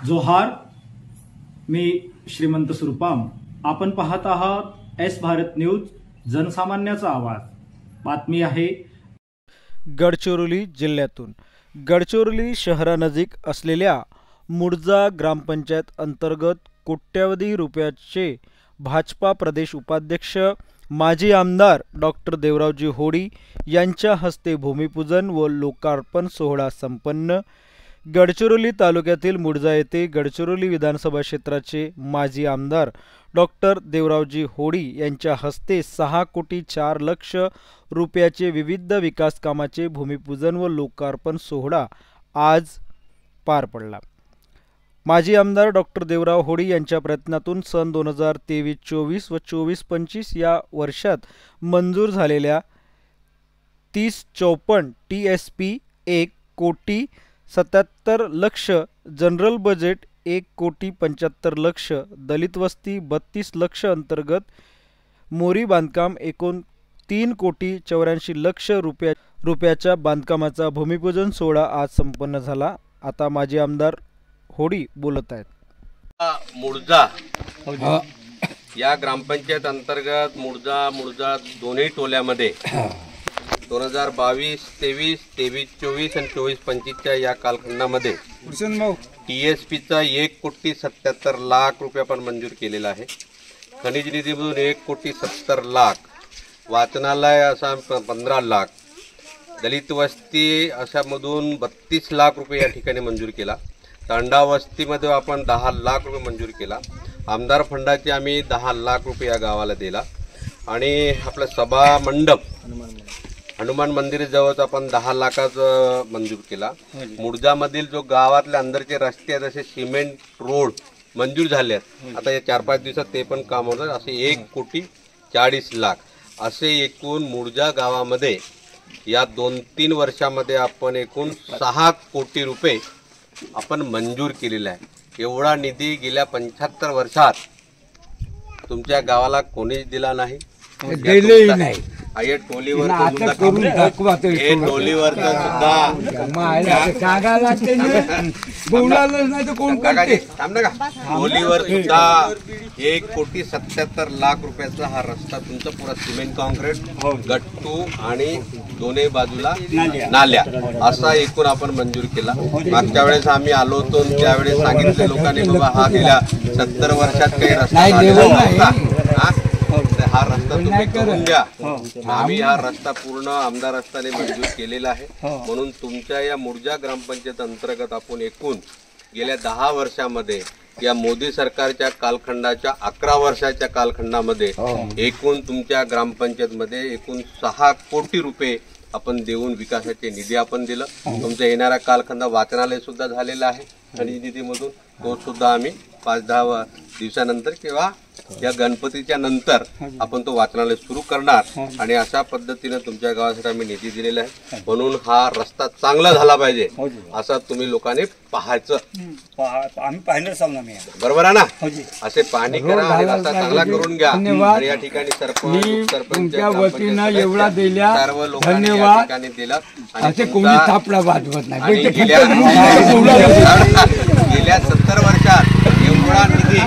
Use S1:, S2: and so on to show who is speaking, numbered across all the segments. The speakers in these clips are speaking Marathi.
S1: जोहार, मी श्रीमंत सुरपाम. आपण पाहत आहात एस भारत न्यूज, जनसामान्याचा आवाज. बातमी आहे
S2: गडचिरोली जिल्ह्यातून. गडचिरोली शहरानजीक असलेल्या मुडजा ग्रामपंचायत अंतर्गत कोट्यवधी रुपयाचे भाजपा प्रदेश उपाध्यक्ष माजी आमदार डॉक्टर देवरावजी होडी यांच्या हस्ते भूमिपूजन व लोकार्पण सोहळा संपन्न. गडचिरोली तालुक्यातील मुडजा येथे गडचिरोली विधानसभा क्षेत्राचे माजी आमदार डॉक्टर देवरावजी होडी यांच्या हस्ते 6,04,00,000 रुपयाचे विविध विकास कामाचे भूमिपूजन व लोकार्पण सोहळा आज पार पडला. माजी आमदार डॉक्टर देवराव होडी यांच्या प्रयत्नातून सन 2023-24 व 24-25 या वर्षात मंजूर झालेल्या 3054 TSP 1,77,00,000, जनरल बजेट 1,75,00,000, दलित वस्ती 32,00,000 अंतर्गत मोरी बांधकाम एकूण 3,84,00,000 रुपयाच्या बांधकामाचा भूमिपूजन सोहळा आज संपन्न झाला. आता माजी आमदार होडी बोलत आहेत.
S3: मुडजा या ग्रामपंचायत अंतर्गत मुडजा दोन्ही टोल्यामध्ये 2022-23, 23-24 आणि 24-25 या कालखंडामध्ये TSPचा 1,77,00,000 रुपये आपण मंजूर केलेला आहे. खनिज निधीमधून 1,70,00,000, वाचनालय असा 15,00,000, दलित वस्ती अशामधून 32,00,000 रुपये या ठिकाणी मंजूर केला. तांडा वस्तीमध्ये आपण 10,00,000 रुपये मंजूर केला. आमदार फंडाचे आम्ही 10,00,000 रुपये या गावाला दिला. आणि आपलं सभा मंडप हनुमान मंदिर जवळ आपण 10,00,000 मंजूर केला. मुडजामधील जो गावातले अंदरचे रस्ते आहेत असे सिमेंट रोड मंजूर झाले आहेत. आता या 4-5 दिवसात ते पण काम होणार. असे 1,40,00,000 असे एकूण मुडजा गावामध्ये या 2-3 वर्षामध्ये आपण एकूण 6 कोटी रुपये आपण मंजूर केलेला आहे. एवढा निधी गेल्या 75 वर्षात तुमच्या गावाला कोणीच दिला नाही. हे टोलीवर सुद्धा 1,77,00,000 रुपयाचा हा रस्ता तुमचा पुरा सिमेंट कॉन्क्रीट, गट्टू आणि दोन्ही बाजूला नाल्या असा एकूण आपण मंजूर केला. मागच्या वेळेस आम्ही आलो होतो त्यावेळेस सांगितले लोकांनी बाबा हा गेल्या 70 वर्षात काही रस्ता हा रस्ता तुम्ही करून द्या. आम्ही हा रस्ता पूर्ण आमदार असताना मंजूर केलेला आहे. म्हणून तुमच्या या मुडजा ग्रामपंचायत अंतर्गत आपण एकूण गेल्या 10 वर्षामध्ये या मोदी सरकारच्या कालखंडाच्या 11 वर्षाच्या कालखंडामध्ये एकूण तुमच्या ग्रामपंचायतमध्ये एकूण 6 कोटी रुपये आपण देऊन विकासाचे निधी आपण दिलं. तुमचा येणारा कालखंड वाचनालय सुद्धा झालेला आहे आणि निधीमधून तो सुद्धा आम्ही 5-10 दिवसानंतर किंवा या गणपतीच्या नंतर आपण तो वाचनालय सुरू करणार. आणि अशा पद्धतीने तुमच्या गावासाठी आम्ही निधी दिलेला आहे. म्हणून हा रस्ता चांगला झाला पाहिजे असं तुम्ही लोकांनी पाहायचं.
S4: आम्ही पाहिलं सांगणार
S3: बरोबर आहे ना. असे पाहणी करा आणि रस्ता चांगला करून घ्या. आणि या ठिकाणी सरपंच सर्व लोकांनी या ठिकाणी दिलं. आणि गेल्या 70 वर्षात एवढा निधी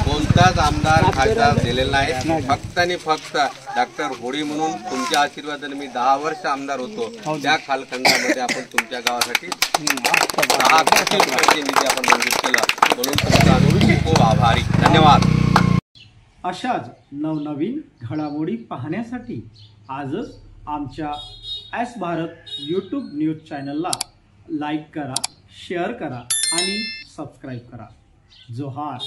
S3: कोणताच आमदार खासदार दिलेला नाही. फक्त आणि फक्त डॉक्टर होडी म्हणून तुमच्या आशीर्वादाने मी 10 वर्ष आमदार होतो. त्या कालखंडामध्ये आपण तुमच्या गावासाठी 10 कोटी रुपयाचे निधी आपण मंजूर केला. म्हणून तुमचा खूप आभारी. धन्यवाद.
S1: अशाच नवनवीन घडामोडी पाहण्यासाठी आजच आमच्या एस भारत यूट्यूब न्यूज चॅनलला लाईक करा, शेअर करा आणि सबस्क्राईब करा. जोहार.